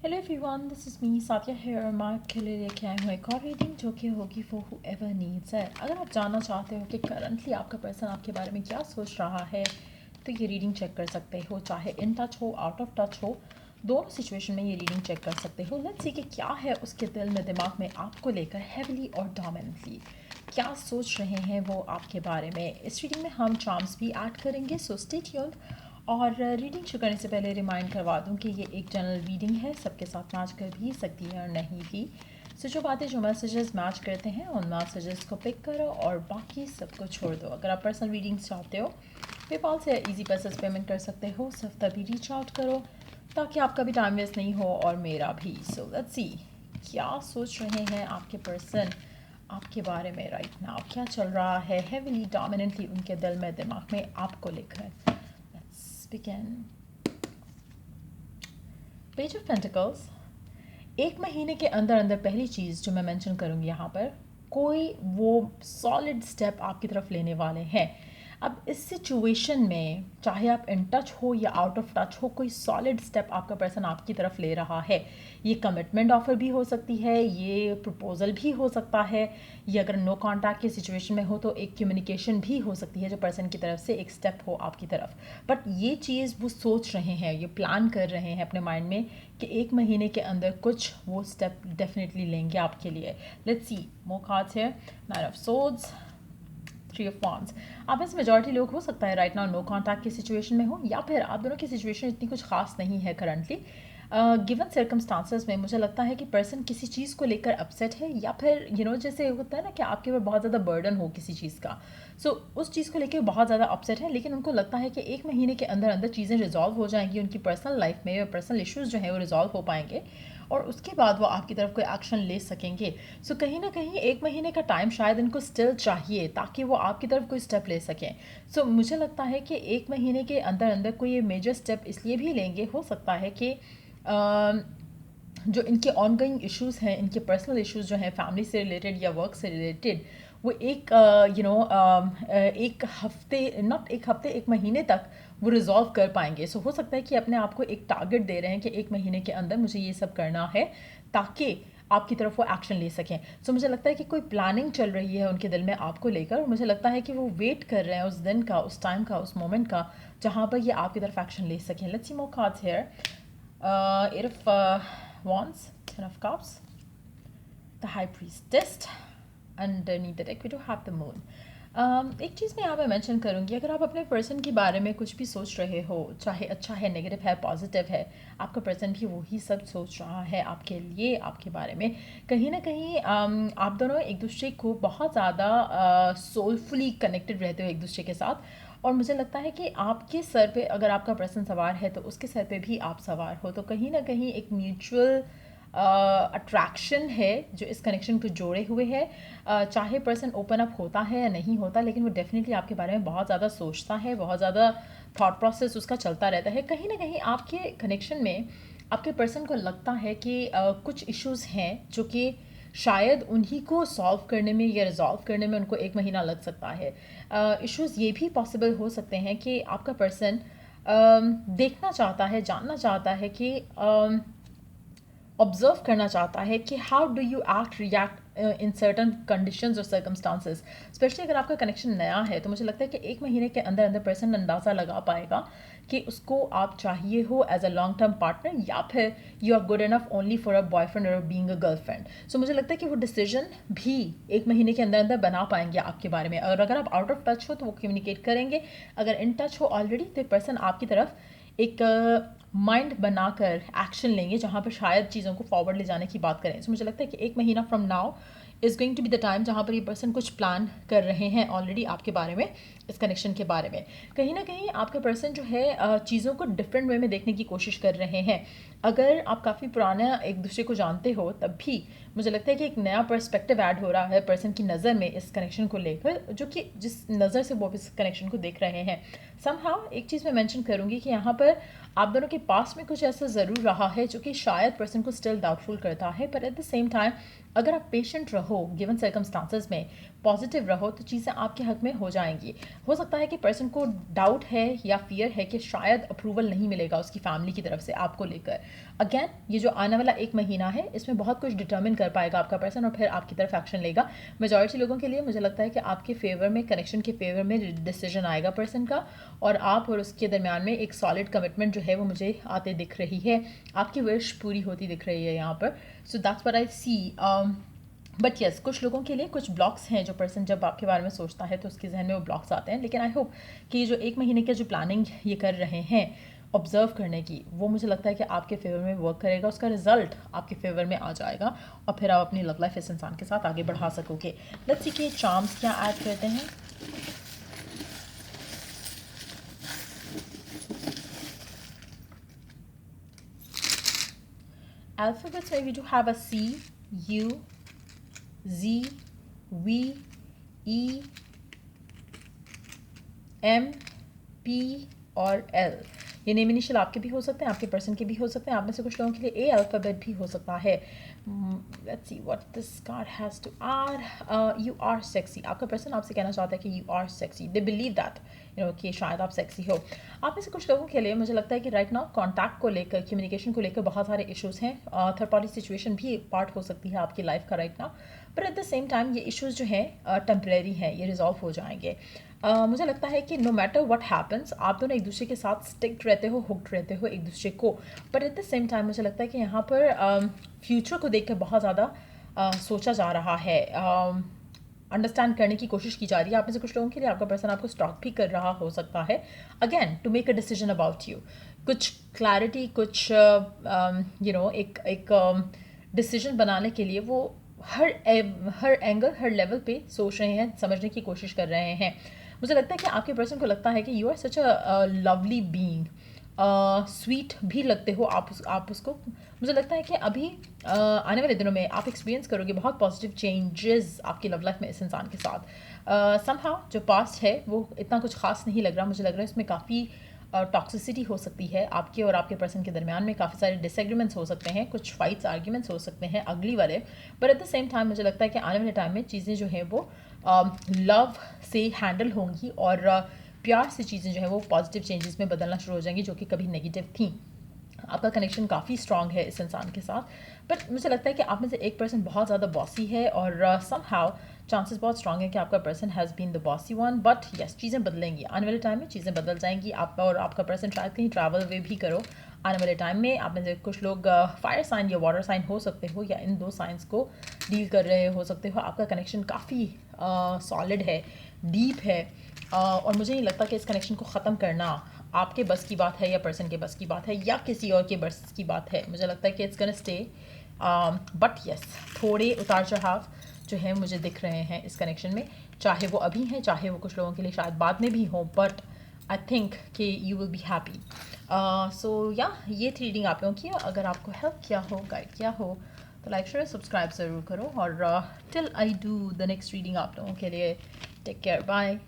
Hello everyone, this is me Sathiya here. मैं आपके लिए लेके आई हूँ एक और रीडिंग जो कि होगी फॉर हूएवर नीड्स है। अगर आप जानना चाहते हो कि करंटली आपका पर्सन आपके बारे में क्या सोच रहा है तो ये रीडिंग चेक कर सकते हो, चाहे इन टच हो आउट ऑफ टच हो, दोनों सिचुएशन में ये रीडिंग चेक कर सकते हो। लेट्स सी कि क्या है उसके दिल में दिमाग में आपको लेकर हैवीली और डोमिनेंटली क्या सोच रहे हैं वो आपके बारे में। इस रीडिंग में हम चार्म्स भी ऐड करेंगे, सो स्टे ट्यून्ड। और रीडिंग शुरू करने से पहले रिमाइंड करवा दूं कि ये एक जनरल रीडिंग है, सबके साथ मैच कर भी सकती है और नहीं भी। सो जो बातें जो मैसेजेस मैच करते हैं उन मैसेजेस को पिक करो और बाकी सबको छोड़ दो। अगर आप पर्सनल रीडिंग्स चाहते हो पेपाल से इजी पैसेज पेमेंट कर सकते हो, सिर्फ तभी रीच आउट करो ताकि आपका भी टाइम वेस्ट नहीं हो और मेरा भी। सो लेट्स सी क्या सोच रहे हैं आपके पर्सन आपके बारे में राइट नाउ, क्या चल रहा है हेवीली डोमिनेंटली उनके दिल में दिमाग में आपको लेकर। Begin. Page of pentacles. एक महीने के अंदर अंदर पहली चीज़ जो मैं मेंशन करूँगी यहाँ पर, कोई वो सॉलिड स्टेप आपकी तरफ लेने वाले हैं। अब इस सिचुएशन में चाहे आप इन टच हो या आउट ऑफ टच हो, कोई सॉलिड स्टेप आपका पर्सन आपकी तरफ ले रहा है। ये कमिटमेंट ऑफर भी हो सकती है, ये प्रपोजल भी हो सकता है, ये अगर नो कांटेक्ट की सिचुएशन में हो तो एक कम्युनिकेशन भी हो सकती है जो पर्सन की तरफ से एक स्टेप हो आपकी तरफ। बट ये चीज़ वो सोच रहे हैं, ये प्लान कर रहे हैं अपने माइंड में कि एक महीने के अंदर कुछ वो स्टेप डेफिनेटली लेंगे आपके लिए। Let's see more cards here. Nine of swords, three of wands. आप में से मेजॉरिटी लोग हो सकता है राइट नाउ नो कांटेक्ट की सिचुएशन में हो, या फिर आप दोनों की सिचुएशन इतनी कुछ खास नहीं है करंटली। गिवन सर्कमस्टांसेस में मुझे लगता है कि पर्सन किसी चीज़ को लेकर अपसेट है, या फिर जैसे होता है ना कि आपके ऊपर बहुत ज़्यादा बर्डन हो किसी चीज़ का। सो उस चीज़ को लेकर बहुत ज़्यादा अपसेट है, लेकिन उनको लगता है कि एक महीने के अंदर अंदर चीज़ें रिजॉल्व हो जाएंगी उनकी पर्सनल लाइफ में, पर्सनल इश्यूज़ जो हैं वो रिजॉल्व हो पाएंगे और उसके बाद वो आपकी तरफ कोई एक्शन ले सकेंगे। सो कहीं ना कहीं एक महीने का टाइम शायद इनको स्टिल चाहिए ताकि वो आपकी तरफ कोई स्टेप ले सकें। सो मुझे लगता है कि एक महीने के अंदर अंदर कोई ये मेजर स्टेप इसलिए भी लेंगे, हो सकता है कि जो इनके ऑनगोइंग इश्यूज़ हैं, इनके पर्सनल इश्यूज़ जो हैं फैमिली से रिलेटेड या वर्क से रिलेटेड, वो एक एक हफ्ते, नॉट एक हफ्ते, एक महीने तक वो रिजॉल्व कर पाएंगे। सो हो सकता है कि अपने आप को एक टारगेट दे रहे हैं कि एक महीने के अंदर मुझे ये सब करना है ताकि आपकी तरफ वो एक्शन ले सकें। सो मुझे लगता है कि कोई प्लानिंग चल रही है उनके दिल में आपको लेकर, और मुझे लगता है कि वो वेट कर रहे हैं उस दिन का, उस टाइम का, उस मोमेंट का जहाँ पर ये आपकी तरफ एक्शन ले सकें। Let's see more cards here. Eight of wands, ten of cups, the high priestess, underneath the deck we do have the moon. एक चीज़ मैं यहाँ पे मेंशन करूँगी, अगर आप अपने पर्सन के बारे में कुछ भी सोच रहे हो, चाहे अच्छा है, नेगेटिव है, पॉजिटिव है, आपका पर्सन भी वही सब सोच रहा है आपके लिए, आपके बारे में। कहीं ना कहीं आप दोनों एक दूसरे को बहुत ज़्यादा सोलफुली कनेक्टेड रहते हो एक दूसरे के साथ, और मुझे लगता है कि आपके सर पे अगर आपका पर्सन सवार है तो उसके सर पे भी आप सवार हो, तो कहीं ना कहीं एक म्यूचुअल अट्रैक्शन है जो इस कनेक्शन को जोड़े हुए है। चाहे पर्सन ओपन अप होता है या नहीं होता, लेकिन वो डेफिनेटली आपके बारे में बहुत ज़्यादा सोचता है, बहुत ज़्यादा थॉट प्रोसेस उसका चलता रहता है। कहीं ना कहीं आपके कनेक्शन में आपके पर्सन को लगता है कि कुछ इश्यूज़ हैं जो कि शायद उन्हीं को सॉल्व करने में या रिजॉल्व करने में उनको एक महीना लग सकता है। इश्यूज़ ये भी पॉसिबल हो सकते हैं कि आपका पर्सन देखना चाहता है, जानना चाहता है कि ऑब्जर्व करना चाहता है कि how do you react in certain conditions और सर्कमस्टांसेस। स्पेशली अगर आपका कनेक्शन नया है तो मुझे लगता है कि एक महीने के अंदर अंदर पर्सन अंदाज़ा लगा पाएगा कि उसको आप चाहिए हो as a long term partner, या फिर you are good enough only for a boyfriend और बीइंग अ गर्लफ्रेंड। सो मुझे लगता है कि वो डिसीजन भी एक महीने के अंदर अंदर बना पाएंगे आपके बारे में। और अगर आप आउट ऑफ टच हो तो वो कम्युनिकेट करेंगे, अगर इन टच हो ऑलरेडी तो पर्सन आपकी तरफ एक माइंड बनाकर एक्शन लेंगे जहाँ पर शायद चीज़ों को फॉरवर्ड ले जाने की बात करें। सो मुझे लगता है कि एक महीना from now is going to be the time जहाँ पर ये पर्सन कुछ प्लान कर रहे हैं ऑलरेडी आपके बारे में, इस कनेक्शन के बारे में। कहीं ना कहीं आपका पर्सन जो है चीज़ों को डिफरेंट वे में देखने की कोशिश कर रहे हैं। अगर आप काफ़ी पुराना एक दूसरे को जानते हो तब भी मुझे लगता है कि एक नया पर्सपेक्टिव ऐड हो रहा है पर्सन की नज़र में इस कनेक्शन को लेकर, जो कि जिस नज़र से वो इस कनेक्शन को देख रहे हैं। समहाउ एक चीज़ मैं मेंशन करूँगी कि यहाँ पर आप दोनों के पास में कुछ ऐसा ज़रूर रहा है जो कि शायद पर्सन को स्टिल डाउटफुल करता है, पर एट द सेम टाइम अगर आप पेशेंट रहो, गिवन सर्कमस्टांसेस में पॉजिटिव रहो, तो चीज़ें आपके हक में हो जाएंगी। हो सकता है कि पर्सन को डाउट है या फियर है कि शायद अप्रूवल नहीं मिलेगा उसकी फैमिली की तरफ से आपको लेकर। अगेन ये जो आने वाला एक महीना है, इसमें बहुत कुछ डिटर्मिन कर पाएगा आपका पर्सन और फिर आपकी तरफ एक्शन लेगा। मेजॉरिटी लोगों के लिए मुझे लगता है कि आपके फेवर में, कनेक्शन के फेवर में डिसीजन आएगा पर्सन का, और आप और उसके दरमियान में एक सॉलिड कमिटमेंट जो है वो मुझे आते दिख रही है। आपकी विश पूरी होती दिख रही है यहाँ पर। So that's what I see. But yes, कुछ लोगों के लिए कुछ ब्लॉक्स हैं जो पर्सन जब आपके बारे में सोचता है तो उसके जहन में वो ब्लॉक्स आते हैं। लेकिन आई होप कि ये जो एक महीने के जो प्लानिंग ये कर रहे हैं ऑब्जर्व करने की, वो मुझे लगता है कि आपके फेवर में वर्क करेगा, उसका रिजल्ट आपके फेवर में आ जाएगा और फिर आप अपनी लव लाइफ इस इंसान के साथ आगे बढ़ा सकोगे। लेट्स सी कि चार्म्स क्या ऐड करते हैं। Alphabets में we do have a C, U, Z, V, E, M, P और L। ये नेम इनिशियल आपके भी हो सकते हैं, आपके पर्सन के भी हो सकते हैं, आप में से कुछ लोगों के लिए ए अल्फ़ाबेट भी हो सकता है। Let's see what this card has to add. You are sexy. आपका पर्सन आपसे कहना चाहता है कि you are sexy. They believe that कि शायद आप सेक्सी हो। आप में से कुछ लोगों के लिए मुझे लगता है कि राइट नाउ कॉन्टैक्ट को लेकर, कम्युनिकेशन को लेकर बहुत सारे इश्यूज़ हैं। थर्ड पार्टी सिचुएशन भी पार्ट हो सकती है आपकी लाइफ का राइट नाउ, पर एट द सेम टाइम ये इश्यूज़ जो हैं टेम्परेरी हैं, ये रिजॉल्व हो जाएंगे। मुझे लगता है कि नो मैटर व्हाट हैपन्स, आप दोनों एक दूसरे के साथ स्टिक्ड रहते हो, हुक्ड रहते हो एक दूसरे को, but at the same time मुझे लगता है कि यहाँ पर फ्यूचर को देख कर बहुत ज़्यादा सोचा जा रहा है, अंडरस्टैंड करने की कोशिश की जा रही है। आप में से कुछ लोगों के लिए आपका पर्सन आपको स्टॉक भी कर रहा हो सकता है, again to make a decision about you. कुछ क्लैरिटी, कुछ एक डिसीजन बनाने के लिए वो हर एंगल, हर लेवल पे सोच रहे हैं, समझने की कोशिश कर रहे हैं। मुझे लगता है कि आपके पर्सन को लगता है कि you are such a lovely being, sweet भी लगते हो आप उसको। मुझे लगता है कि अभी आने वाले दिनों में आप एक्सपीरियंस करोगे बहुत पॉजिटिव चेंजेस आपकी लव लाइफ में इस इंसान के साथ। समहाउ जो पास्ट है वो इतना कुछ खास नहीं लग रहा, मुझे लग रहा है इसमें काफ़ी टॉक्सिसिटी हो सकती है आपके और आपके पर्सन के दरमियान में, काफ़ी सारे डिसएग्रीमेंट्स हो सकते हैं, कुछ फाइट्स, आर्ग्यूमेंट्स हो सकते हैं अगली वाले, but at the same time मुझे लगता है कि आने वाले टाइम में चीज़ें जो हैं वो लव से हैंडल होंगी और प्यार से चीज़ें जो है वो पॉजिटिव चेंजेस में बदलना शुरू हो जाएंगी जो कि कभी नेगेटिव थी। आपका कनेक्शन काफ़ी स्ट्रांग है इस इंसान के साथ, बट मुझे लगता है कि आप में से एक पर्सन बहुत ज़्यादा बॉसी है और समहाउ चांसेस बहुत स्ट्रांग है कि आपका person has been the bossy one. But yes, चीज़ें बदलेंगी आने वाले टाइम में, चीज़ें बदल जाएंगी। आप और आपका पर्सन शायद कहीं ट्रैवल वे भी करो आने वाले टाइम में। आप में से कुछ लोग फायर साइन या वाटर साइन हो सकते हो, या इन दो साइंस को डील कर रहे हो सकते हो। आपका कनेक्शन काफ़ी सॉलिड है, डीप है, और मुझे नहीं लगता कि इस कनेक्शन को ख़त्म करना आपके बस की बात है या पर्सन के बस की बात है या किसी और के बस की बात है। मुझे लगता है कि it's gonna stay, but yes, थोड़े उतार चढ़ाव जो है मुझे दिख रहे हैं इस कनेक्शन में, चाहे वो अभी हैं, चाहे वो कुछ लोगों के लिए शायद बाद में भी हो, बट आई थिंक कि यू विल बी हैप्पी। सो या ये थी रीडिंग आप लोगों की। अगर आपको हेल्प किया हो, गाइड किया हो, तो लाइक शेयर सब्सक्राइब ज़रूर करो, और till I do the next reading आप लोगों के लिए टेक केयर, बाय।